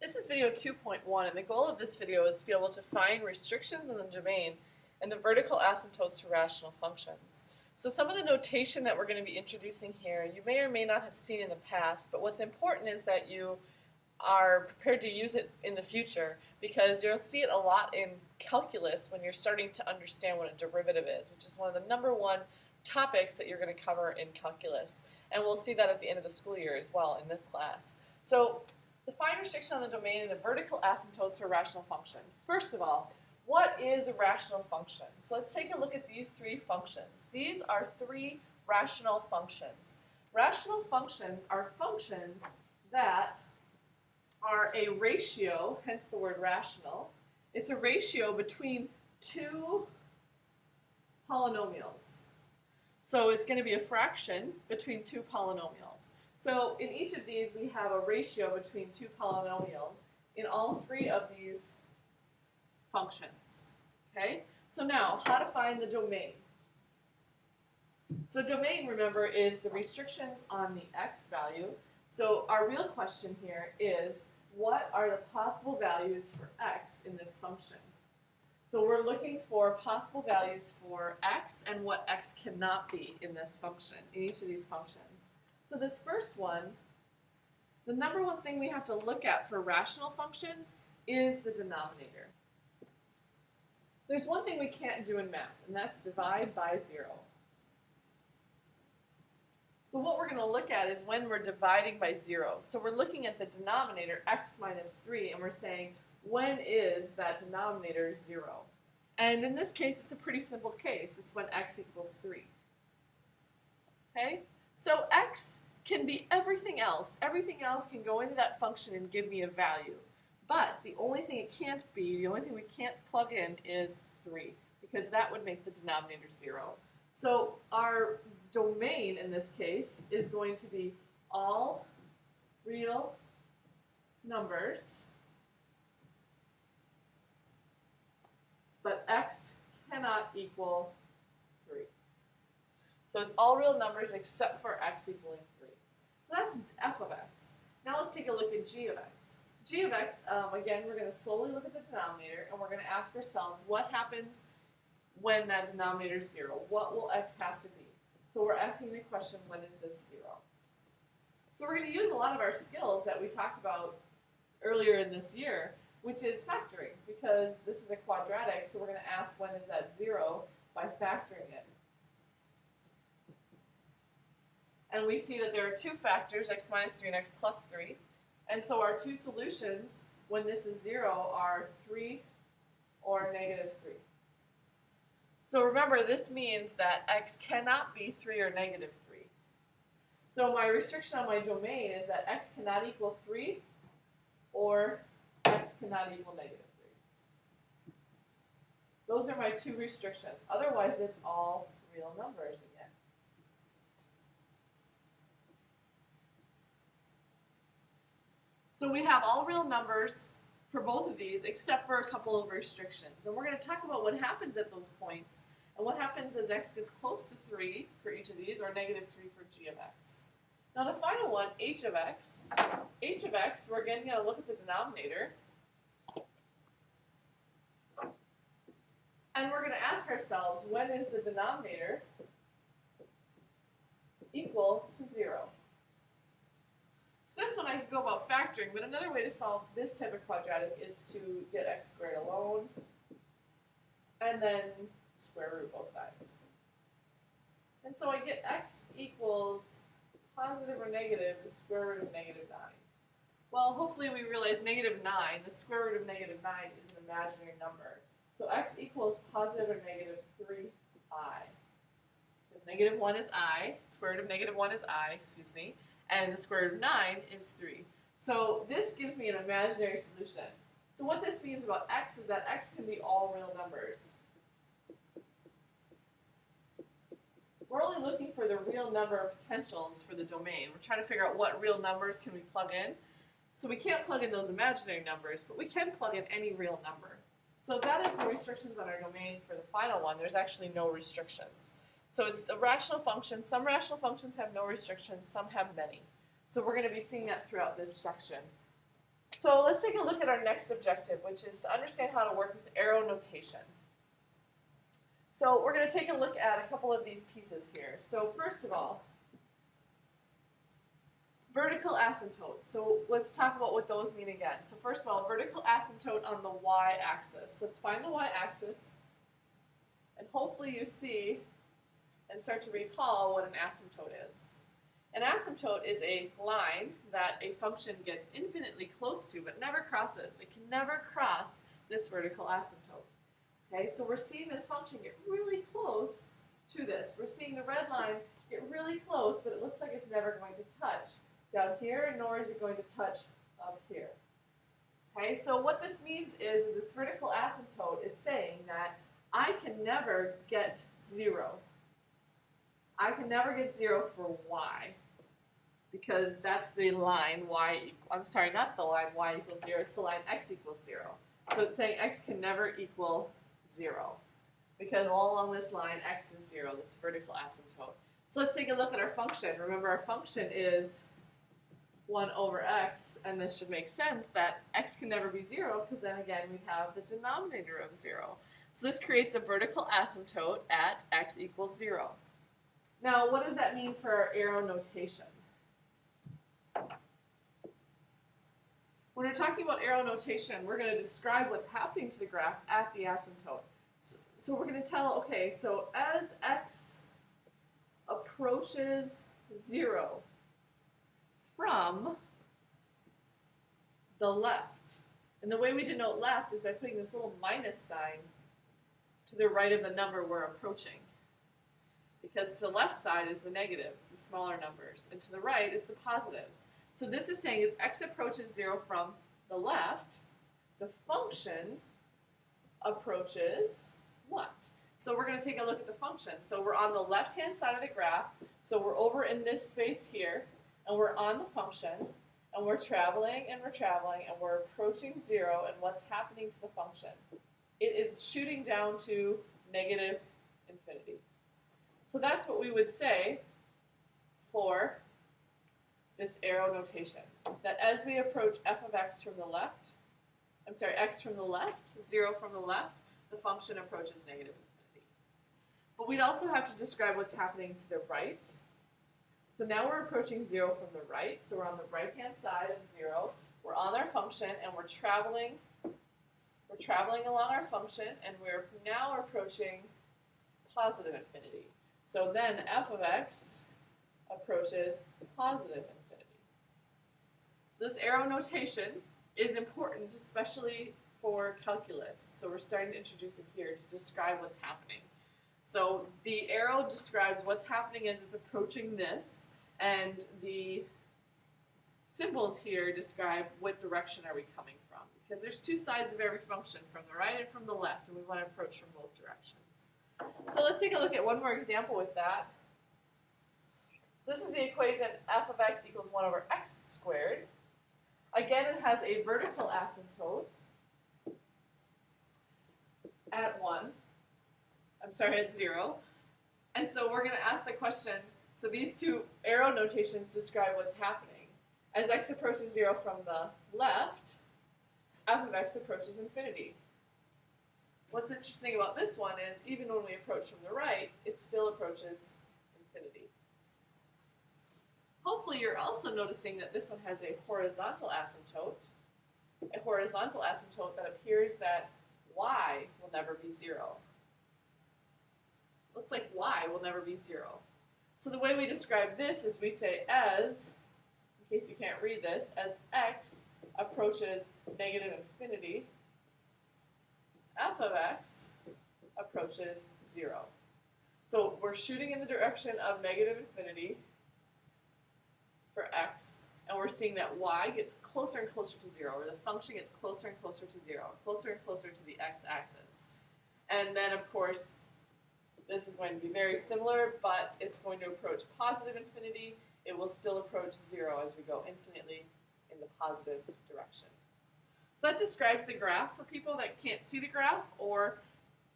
This is video 2.1, and the goal of this video is to be able to find restrictions in the domain and the vertical asymptotes for rational functions. So some of the notation that we're going to be introducing here, you may or may not have seen in the past, but what's important is that you are prepared to use it in the future, because you'll see it a lot in calculus when you're starting to understand what a derivative is, which is one of the number one topics that you're going to cover in calculus. And we'll see that at the end of the school year as well in this class. So the fine restriction on the domain and the vertical asymptotes for a rational function. First of all, what is a rational function? So let's take a look at these three functions. These are three rational functions. Rational functions are functions that are a ratio, hence the word rational. It's a ratio between two polynomials. So it's going to be a fraction between two polynomials. So in each of these, we have a ratio between two polynomials in all three of these functions. Okay? So now, how to find the domain? So domain, remember, is the restrictions on the x value. So our real question here is, what are the possible values for x in this function? So we're looking for possible values for x and what x cannot be in this function, in each of these functions. So this first one, the number one thing we have to look at for rational functions is the denominator. There's one thing we can't do in math, and that's divide by 0. So what we're going to look at is when we're dividing by 0. So we're looking at the denominator, x minus 3, and we're saying, when is that denominator 0? And in this case, it's a pretty simple case. It's when x equals 3. Okay? So x can be everything else. Everything else can go into that function and give me a value. But the only thing it can't be, the only thing we can't plug in is 3, because that would make the denominator 0. So our domain in this case is going to be all real numbers, but x cannot equal 3. So it's all real numbers except for x equaling 3. So that's f of x. Now let's take a look at g of x. G of x, again, we're going to slowly look at the denominator, and we're going to ask ourselves, what happens when that denominator is 0? What will x have to be? So we're asking the question, when is this 0? So we're going to use a lot of our skills that we talked about earlier in this year, which is factoring, because this is a quadratic, so we're going to ask, when is that 0 by factoring it. And we see that there are two factors, x minus 3 and x plus 3. And so our two solutions, when this is 0, are 3 or negative 3. So remember, this means that x cannot be 3 or negative 3. So my restriction on my domain is that x cannot equal 3 or x cannot equal negative 3. Those are my two restrictions. Otherwise, it's all real numbers again. So we have all real numbers for both of these, except for a couple of restrictions. And we're going to talk about what happens at those points, and what happens as x gets close to 3 for each of these, or negative 3 for g of x. Now the final one, h of x. H of x, we're again going to look at the denominator. And we're going to ask ourselves, when is the denominator equal to 0? So this one I could go about factoring, but another way to solve this type of quadratic is to get x squared alone, and then square root both sides. And so I get x equals positive or negative the square root of negative 9. Well, hopefully we realize negative 9, the square root of negative 9 is an imaginary number. So x equals positive or negative 3i. Because negative 1 is I, square root of negative 1 is I, excuse me, and the square root of 9 is 3. So this gives me an imaginary solution. So what this means about x is that x can be all real numbers. We're only looking for the real number of potentials for the domain. We're trying to figure out what real numbers can we plug in. So we can't plug in those imaginary numbers, but we can plug in any real number. So that is the restrictions on our domain for the final one. There's actually no restrictions. So it's a rational function. Some rational functions have no restrictions, some have many. So we're going to be seeing that throughout this section. So let's take a look at our next objective, which is to understand how to work with arrow notation. So we're going to take a look at a couple of these pieces here. So first of all, vertical asymptotes. So let's talk about what those mean again. So first of all, vertical asymptote on the y-axis. Let's find the y-axis, and hopefully you see and start to recall what an asymptote is. An asymptote is a line that a function gets infinitely close to but never crosses. It can never cross this vertical asymptote. Okay, so we're seeing this function get really close to this. We're seeing the red line get really close, but it looks like it's never going to touch down here, nor is it going to touch up here. Okay, so what this means is that this vertical asymptote is saying that I can never get 0. I can never get 0 for y, because that's the line y, I'm sorry, not the line y equals 0, it's the line x equals 0. So it's saying x can never equal 0, because all along this line x is 0, this vertical asymptote. So let's take a look at our function. Remember, our function is 1 over x, and this should make sense that x can never be 0, because then again we have the denominator of 0. So this creates a vertical asymptote at x equals 0. Now, what does that mean for our arrow notation? When we're talking about arrow notation, we're going to describe what's happening to the graph at the asymptote. So we're going to tell, okay, so as x approaches 0 from the left, and the way we denote left is by putting this little minus sign to the right of the number we're approaching. Because to the left side is the negatives, the smaller numbers, and to the right is the positives. So this is saying as x approaches 0 from the left, the function approaches what? So we're going to take a look at the function. So we're on the left-hand side of the graph, so we're over in this space here, and we're on the function, and we're traveling, and we're approaching 0, and what's happening to the function? It is shooting down to negative infinity. So that's what we would say for this arrow notation, that as we approach f of x from the left, x from the left, 0 from the left, the function approaches negative infinity. But we'd also have to describe what's happening to the right. So now we're approaching 0 from the right, so we're on the right-hand side of 0, we're on our function, and we're traveling along our function, and we're now approaching positive infinity. So then f of x approaches positive infinity. So this arrow notation is important, especially for calculus. So we're starting to introduce it here to describe what's happening. So the arrow describes what's happening as it's approaching this, and the symbols here describe what direction are we coming from. Because there's two sides of every function, from the right and from the left, and we want to approach from both directions. So let's take a look at one more example with that. So this is the equation f of x equals 1 over x squared. Again, it has a vertical asymptote at 0. And so we're going to ask the question, so these two arrow notations describe what's happening. As x approaches 0 from the left, f of x approaches infinity. What's interesting about this one is even when we approach from the right, it still approaches infinity. Hopefully you're also noticing that this one has a horizontal asymptote that appears that y will never be 0. Looks like y will never be 0. So the way we describe this is we say as, in case you can't read this, as x approaches negative infinity, f of x approaches 0. So we're shooting in the direction of negative infinity for x, and we're seeing that y gets closer and closer to 0, or the function gets closer and closer to 0, closer and closer to the x-axis. And then, of course, this is going to be very similar, but it's going to approach positive infinity. It will still approach 0 as we go infinitely in the positive direction. So that describes the graph for people that can't see the graph, or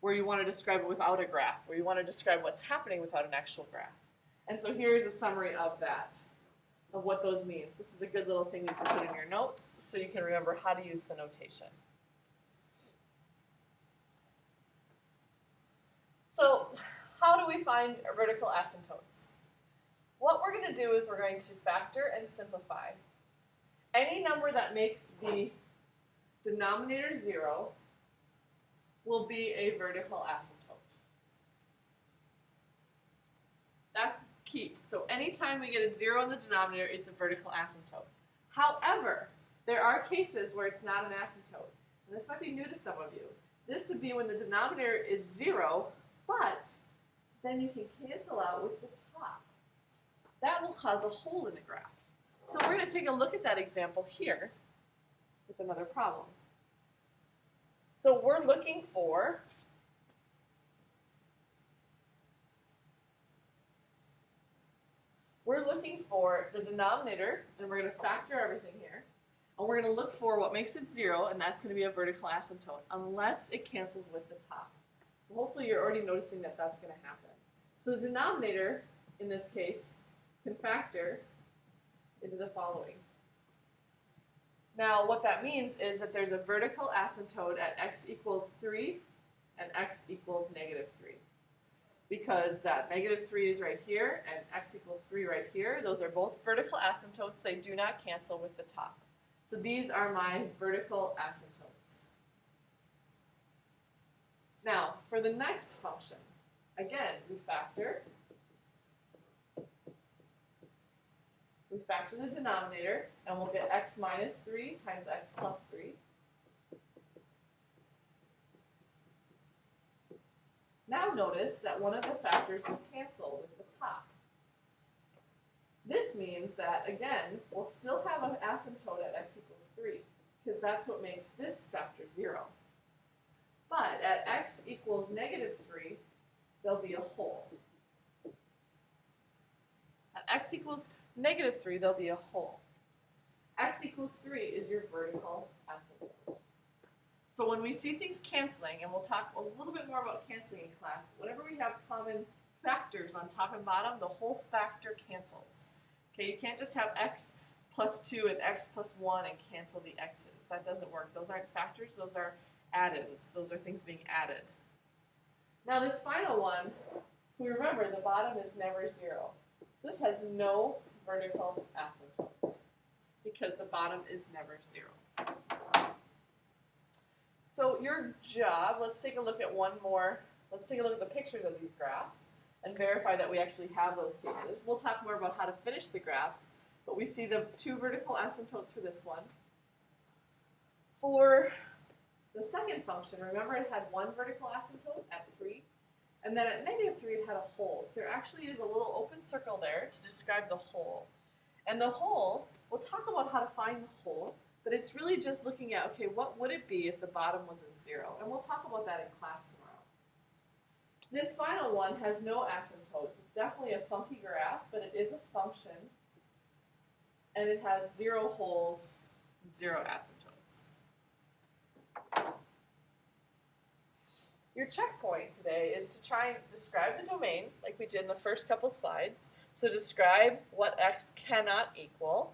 where you want to describe it without a graph, where you want to describe what's happening without an actual graph. And so here's a summary of that. of what those mean. This is a good little thing you can put in your notes so you can remember how to use the notation. So how do we find vertical asymptotes? What we're going to do is we're going to factor and simplify. Any number that makes the denominator 0 will be a vertical asymptote. That's key. So anytime we get a 0 in the denominator, it's a vertical asymptote. However, there are cases where it's not an asymptote. And this might be new to some of you. This would be when the denominator is 0, but then you can cancel out with the top. That will cause a hole in the graph. So we're going to take a look at that example here with another problem. So we're looking for the denominator, and we're going to factor everything here. And we're going to look for what makes it 0, and that's going to be a vertical asymptote, unless it cancels with the top. So hopefully you're already noticing that that's going to happen. So the denominator, in this case, can factor into the following. Now what that means is that there's a vertical asymptote at x equals 3 and x equals negative 3. Because that negative 3 is right here and x equals 3 right here. Those are both vertical asymptotes. They do not cancel with the top. So these are my vertical asymptotes. Now, for the next function, again, we factor the denominator, and we'll get x minus 3 times x plus 3. Now notice that one of the factors will cancel with the top. This means that, again, we'll still have an asymptote at x equals 3, because that's what makes this factor 0. But at x equals negative 3, there'll be a hole. At x equals negative 3, there'll be a hole. X equals 3 is your vertical asymptote. So when we see things canceling, and we'll talk a little bit more about canceling in class, but whenever we have common factors on top and bottom, the whole factor cancels. Okay, you can't just have x plus 2 and x plus 1 and cancel the x's. That doesn't work. Those aren't factors, those are addends. Those are things being added. Now this final one, we remember the bottom is never 0. This has no vertical asymptotes because the bottom is never 0. So your job, let's take a look at let's take a look at the pictures of these graphs and verify that we actually have those cases. We'll talk more about how to finish the graphs, but we see the 2 vertical asymptotes for this one. For the second function, remember it had 1 vertical asymptote at 3, and then at negative 3 it had a hole. So there actually is a little open circle there to describe the hole. And the hole, we'll talk about how to find the hole, but it's really just looking at, okay, what would it be if the bottom wasn't 0? And we'll talk about that in class tomorrow. This final one has no asymptotes. It's definitely a funky graph, but it is a function, and it has 0 holes, 0 asymptotes. Your checkpoint today is to try and describe the domain, like we did in the first couple slides. So describe what x cannot equal,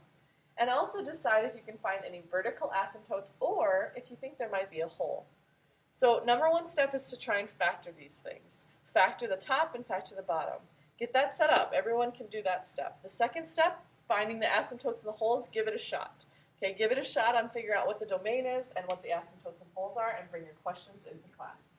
and also decide if you can find any vertical asymptotes or if you think there might be a hole. So number 1 step is to try and factor these things. Factor the top and factor the bottom. Get that set up. Everyone can do that step. The second step, finding the asymptotes and the holes, give it a shot. Okay, give it a shot on figuring out what the domain is and what the asymptotes and holes are, and bring your questions into class.